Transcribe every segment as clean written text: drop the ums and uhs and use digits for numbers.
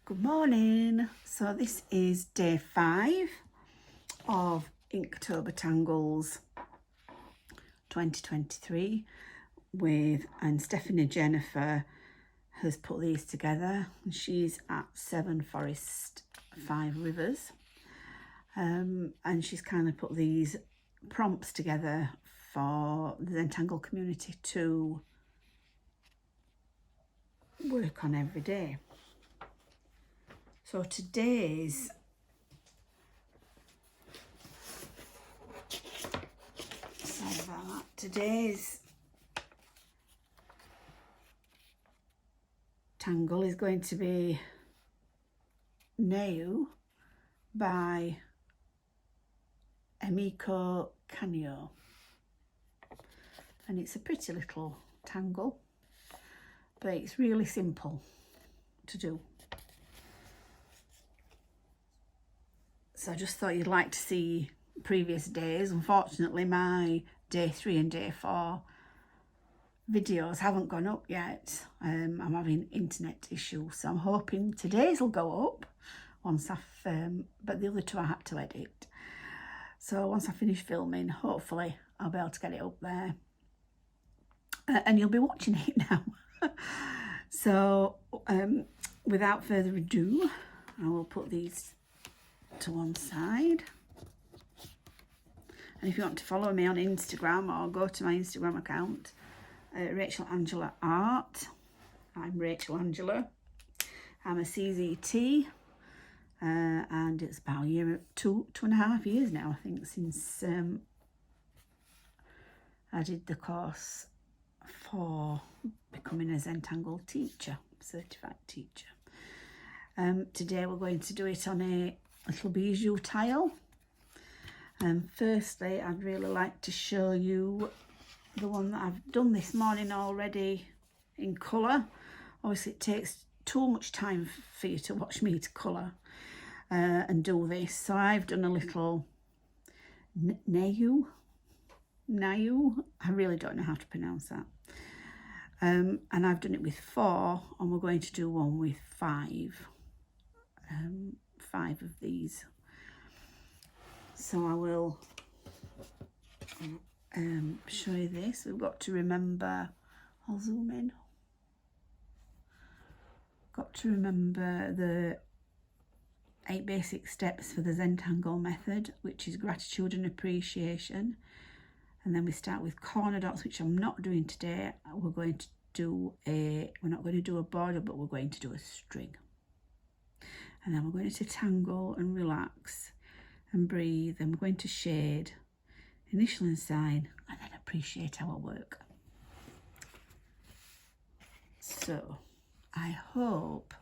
Good morning. So this is day 5 of Inktober Tangles 2023 and Stephanie Jennifer has put these together. She's at 7 Forest 5 Rivers and she's kind of put these prompts together for the Zentangle community to work on every day. So today's tangle is going to be Nayu by Emiko Kaneko, and it's a pretty little tangle, but it's really simple to do. So I just thought you'd like to see previous days. Unfortunately, my day 3 and day 4 videos haven't gone up yet. I'm having internet issues, so I'm hoping today's will go up once but the other 2 I had to edit. So once I finish filming, hopefully I'll be able to get it up there. And you'll be watching it now. So without further ado, I will put these to one side. And if you want to follow me on Instagram, or go to my Instagram account, Rachel Angela Art. I'm Rachel Angela. I'm a CZT, and it's about a year, two and a half years now, I think, since I did the course for becoming a Zentangle teacher, certified teacher. Today we're going to do it on a little bijou tile. Firstly, I'd really like to show you the one that I've done this morning already in colour. Obviously it takes too much time for you to watch me to colour and do this, so I've done a little Nayu. I really don't know how to pronounce that. And I've done it with 4, and we're going to do one with 5. 5 of these. So I will show you this. We've got to remember, I'll zoom in. Got to remember the 8 basic steps for the Zentangle method, which is gratitude and appreciation. And then we start with corner dots, which I'm not doing today. We're not going to do a border, but we're going to do a string. And then we're going to tangle and relax and breathe, and we're going to shade, initial and sign, and then appreciate our work. So I hope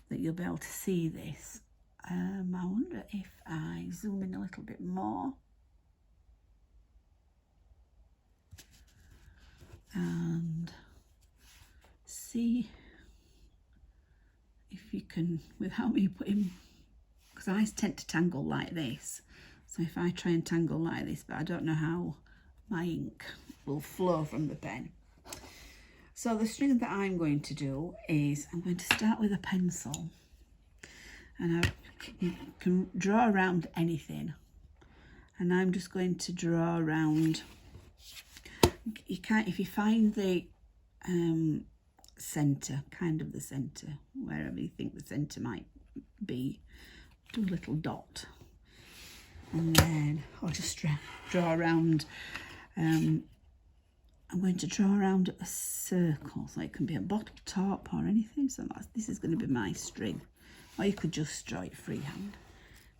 that you'll be able to see this. I wonder if I zoom in a little bit more and see if you can, without me putting, because I tend to tangle like this, so if I try and tangle like this, but I don't know how my ink will flow from the pen. So the string that I'm going to do is, I'm going to start with a pencil, and you can draw around anything, and I'm just going to draw around. You can't, if you find the centre, kind of the centre, wherever you think the centre might be, do a little dot, and then I'll just draw around. I'm going to draw around a circle, so it can be a bottle top or anything. So this is going to be my string, or you could just draw it freehand,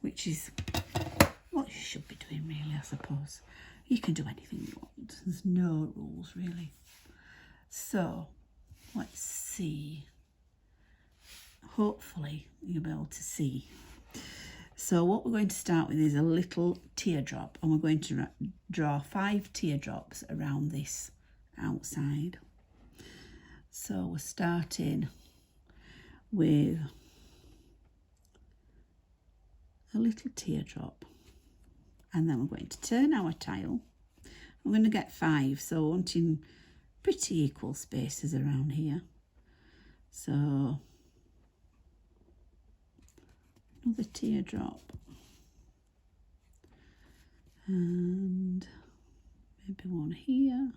which is what you should be doing really, I suppose. You can do anything you want, there's no rules really. So let's see, hopefully you'll be able to see. So what we're going to start with is a little teardrop, and we're going to draw 5 teardrops around this outside. So we're starting with a little teardrop, and then we're going to turn our tile. We're going to get 5, so wanting pretty equal spaces around here. So another teardrop, and maybe one here.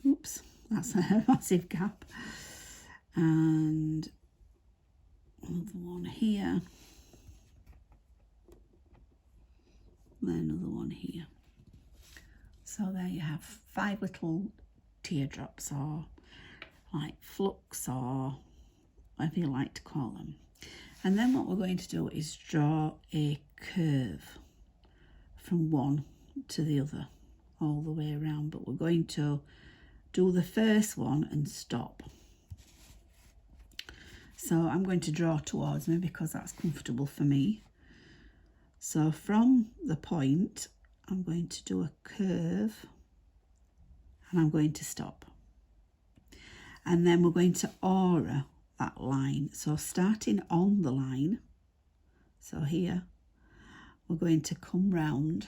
Oops, that's a massive gap. And another one here. Then another one here. So there you have 5 little teardrops, or like flux, or whatever you like to call them. And then what we're going to do is draw a curve from one to the other all the way around, but we're going to do the first one and stop. So I'm going to draw towards me because that's comfortable for me. So from the point, I'm going to do a curve and I'm going to stop. And then we're going to aura that line. So starting on the line, so here, we're going to come round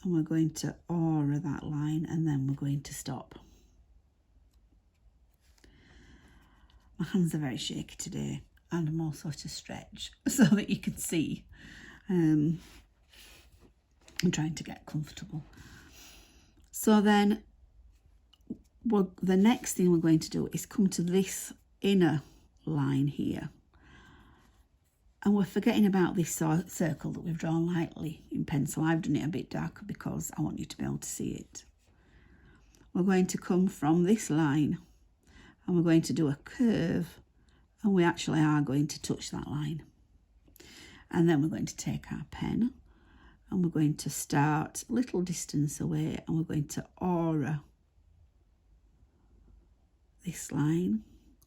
and we're going to aura that line, and then we're going to stop. My hands are very shaky today, and I'm also to stretch so that you can see. I'm trying to get comfortable. So then the next thing we're going to do is come to this inner line here. And we're forgetting about this circle that we've drawn lightly in pencil. I've done it a bit darker because I want you to be able to see it. We're going to come from this line and we're going to do a curve, and we actually are going to touch that line. And then we're going to take our pen and we're going to start a little distance away, and we're going to aura this line,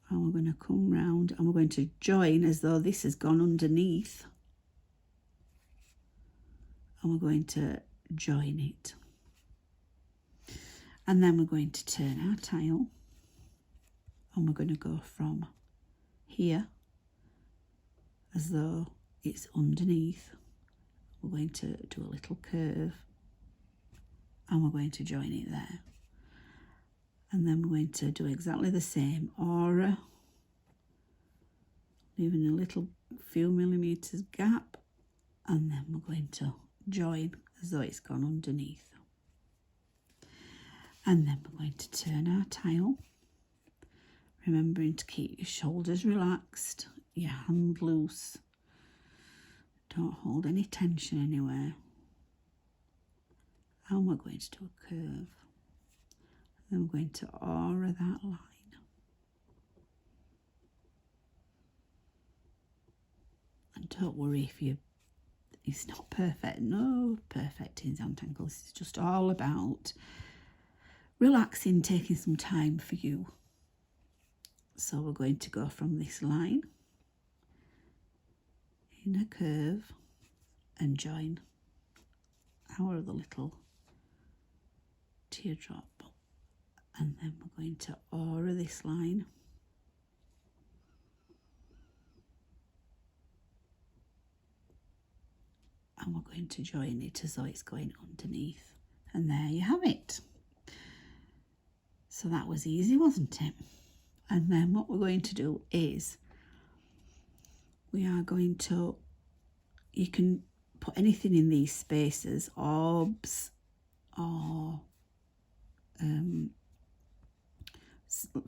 and we're going to come round and we're going to join as though this has gone underneath, and we're going to join it. And then we're going to turn our tile and we're going to go from here as though it's underneath. We're going to do a little curve and we're going to join it there. And then we're going to do exactly the same, aura, leaving a little few millimeters gap, and then we're going to join as though it's gone underneath. And then we're going to turn our tile, remembering to keep your shoulders relaxed, your hand loose. Don't hold any tension anywhere. And we're going to do a curve. Then we're going to aura that line. And don't worry if it's not perfect. No perfect in Tangles. It's just all about relaxing, taking some time for you. So we're going to go from this line in a curve and join our other little teardrop. And then we're going to aura this line. And we're going to join it as though it's going underneath. And there you have it. So that was easy, wasn't it? And then what we're going to do is we are going to, you can put anything in these spaces, orbs or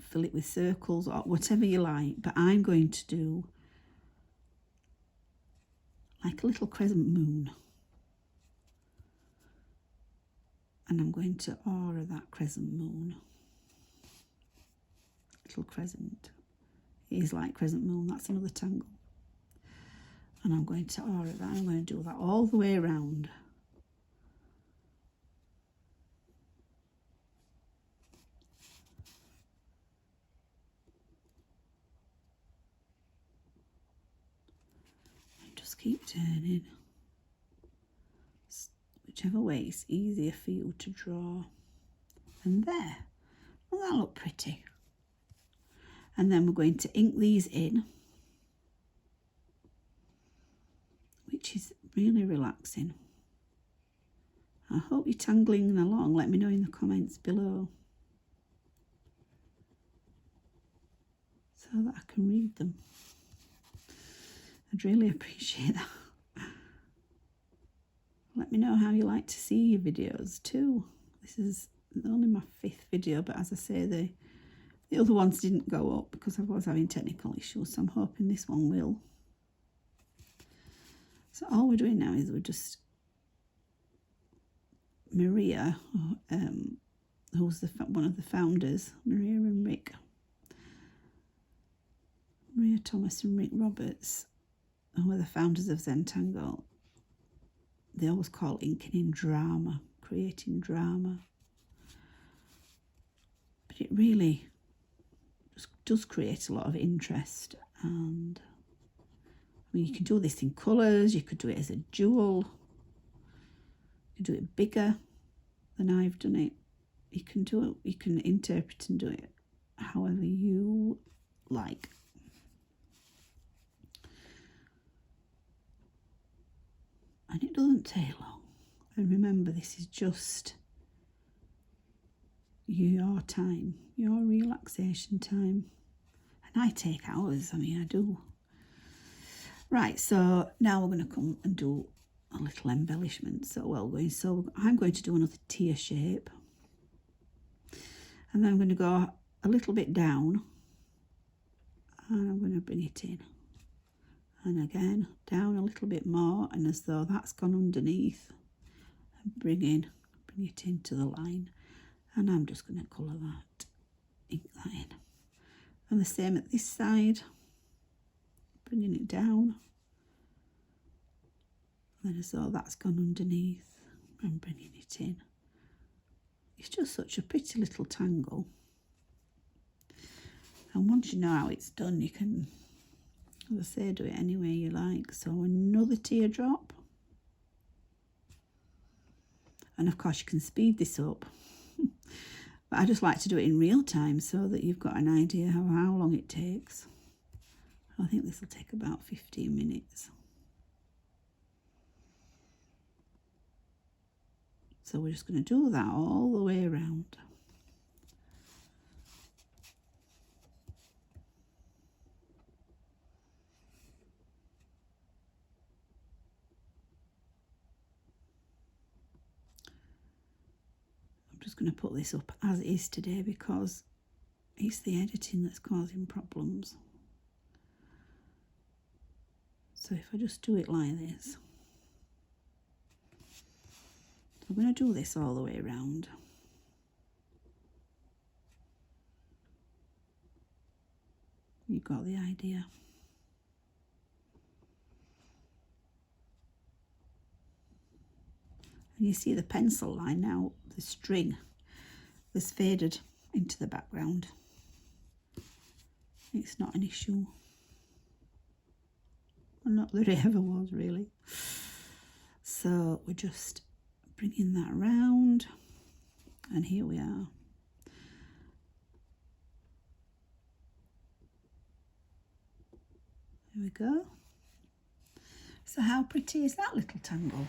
fill it with circles or whatever you like, but I'm going to do like a little crescent moon, and I'm going to aura that crescent moon. Little crescent, it is like crescent moon, that's another tangle, and I'm going to aura that. I'm going to do that all the way around. Just keep turning, whichever way is easier for you to draw. And there, well, that look pretty. And then we're going to ink these in, which is really relaxing. I hope you're tangling along. Let me know in the comments below. that I can read them. I'd really appreciate that. Let me know how you like to see your videos too. This is only my 5th video, but as I say, the other ones didn't go up because I was having technical issues, so I'm hoping this one will. So all we're doing now is we're just Maria, who's one of the founders, Maria and Rick, Maria Thomas and Rick Roberts, who are the founders of Zentangle. They always call inking in drama, creating drama. But it really just does create a lot of interest. And I mean, you can do this in colours, you could do it as a jewel, you can do it bigger than I've done it. You can do it, you can interpret and do it however you like. And it doesn't take long. And remember, this is just your time, your relaxation time. And I take hours, I mean, I do. Right, so now we're going to come and do a little embellishment. So I'm going to do another tear shape. And then I'm going to go a little bit down. And I'm going to bring it in. And again, down a little bit more, and as though that's gone underneath, and bring it into the line. And I'm just going to colour that, ink that in. And the same at this side, bringing it down. And then as though that's gone underneath, and bringing it in. It's just such a pretty little tangle. And once you know how it's done, you can, as I say, do it any way you like. So another teardrop. And of course you can speed this up. But I just like to do it in real time so that you've got an idea of how long it takes. I think this will take about 15 minutes. So we're just going to do that all the way around. I'm just going to put this up as it is today because it's the editing that's causing problems. So if I just do it like this, I'm going to do this all the way around. You got the idea. And you see the pencil line now, the string has faded into the background. It's not an issue. Well, not that it ever was, really. So we're just bringing that around, and here we are. There we go. So how pretty is that little tangle?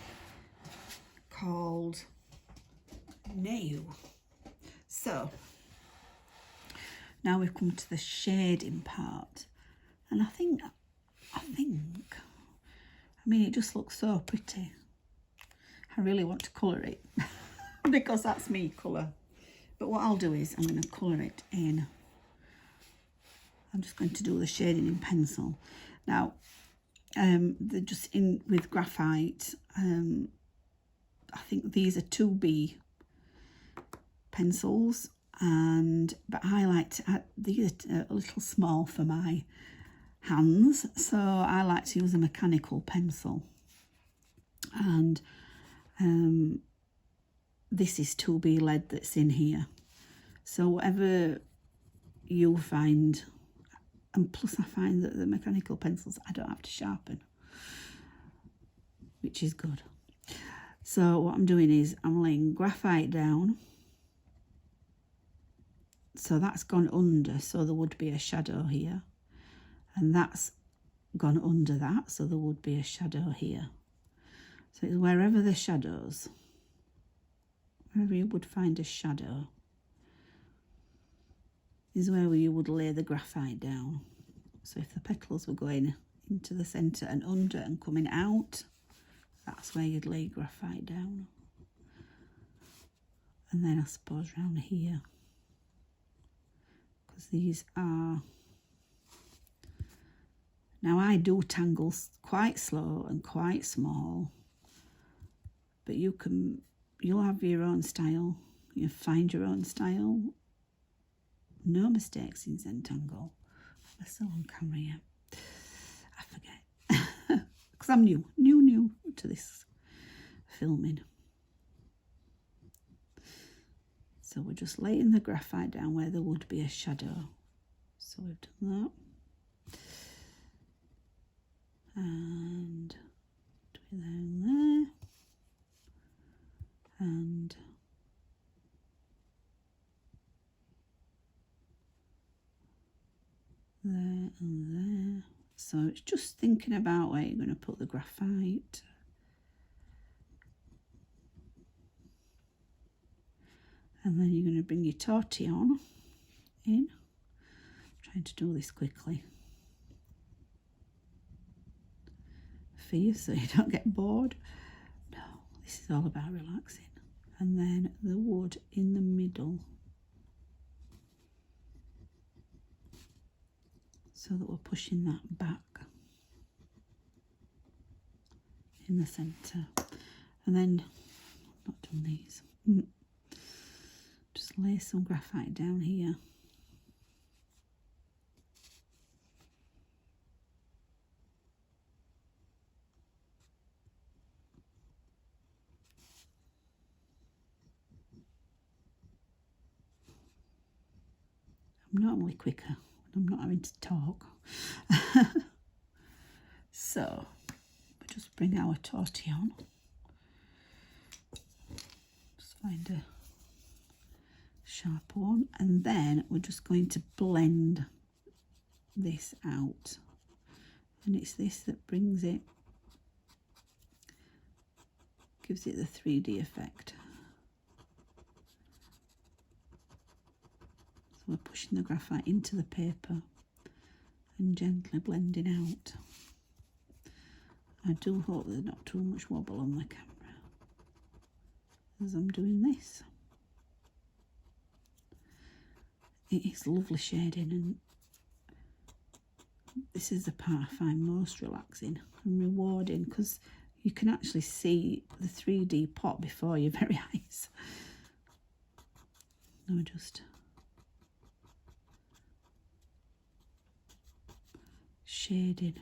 Called Nayu. So now we've come to the shading part, and I mean, it just looks so pretty. I really want to colour it because that's me colour. But what I'll do is I'm going to colour it in. I'm just going to do the shading in pencil. Now, they're just in with graphite. I think these are 2B pencils, but I like to add, these are a little small for my hands, so I like to use a mechanical pencil. And this is 2B lead that's in here. So whatever you find, and plus I find that the mechanical pencils I don't have to sharpen, which is good. So what I'm doing is I'm laying graphite down. So that's gone under, so there would be a shadow here. And that's gone under that, so there would be a shadow here. So it's wherever the shadows, wherever you would find a shadow, is where you would lay the graphite down. So if the petals were going into the centre and under and coming out, that's where you'd lay graphite down. And then I suppose round here, because these are, now I do tangles quite slow and quite small, but you'll have your own style. You find your own style. No mistakes in Zentangle. We're still on camera here. I forget. Because I'm new to this filming. So we're just laying the graphite down where there would be a shadow. So we've done that. And do it down there. And there and there. So it's just thinking about where you're going to put the graphite. And then you're going to bring your tortillon in. I'm trying to do this quickly for you so you don't get bored. No, this is all about relaxing. And then the wood in the middle, so that we're pushing that back in the centre. And then, I've not done these. Just lay some graphite down here. I'm normally quicker when I'm not having to talk. So, we just bring our tortillon. Just find a sharp one, and then we're just going to blend this out, and it's this that brings it, gives it the 3D effect. So we're pushing the graphite into the paper and gently blending out. I do hope there's not too much wobble on the camera as I'm doing this. It is lovely shading, and this is the part I find most relaxing and rewarding, because you can actually see the 3D pot before your very eyes. Now just shading.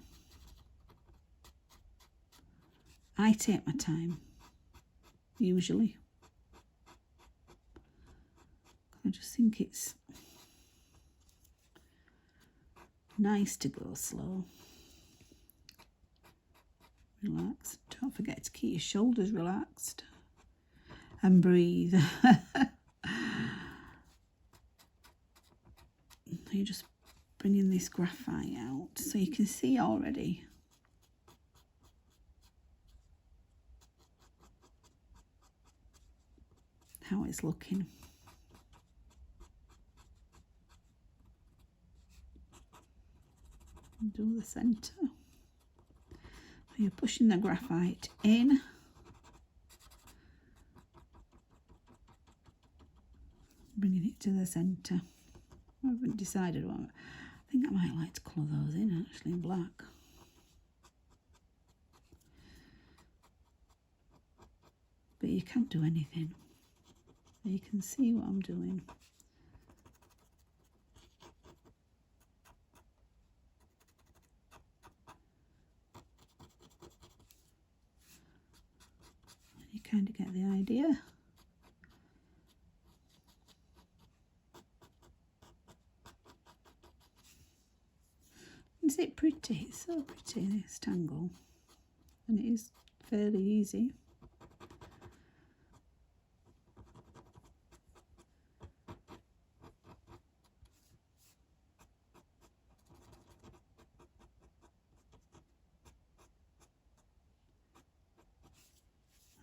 I take my time, usually. I just think it's nice to go slow. Relax. Don't forget to keep your shoulders relaxed. And breathe. You're just bringing this graphite out so you can see already how it's looking. Do the centre. You're pushing the graphite in. Bringing it to the centre. I haven't decided what. I think I might like to colour those in actually in black. But you can't do anything. You can see what I'm doing. You kind of get the idea. Is it pretty? It's so pretty, this tangle. And it is fairly easy.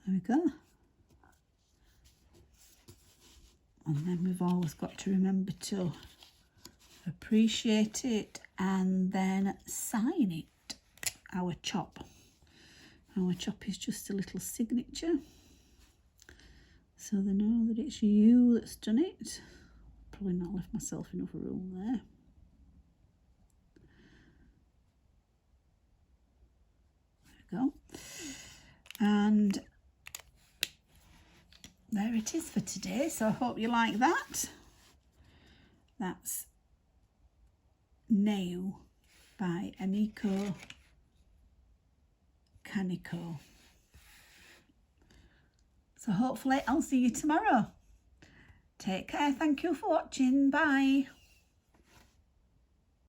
There we go. And then we've always got to remember to appreciate it and then sign it. Our chop. Our chop is just a little signature, so they know that it's you that's done it. Probably not left myself enough room there. There we go. And there it is for today, so I hope you like that. That's Nayu by Emiko Kaneko. So hopefully I'll see you tomorrow. Take care, thank you for watching, bye.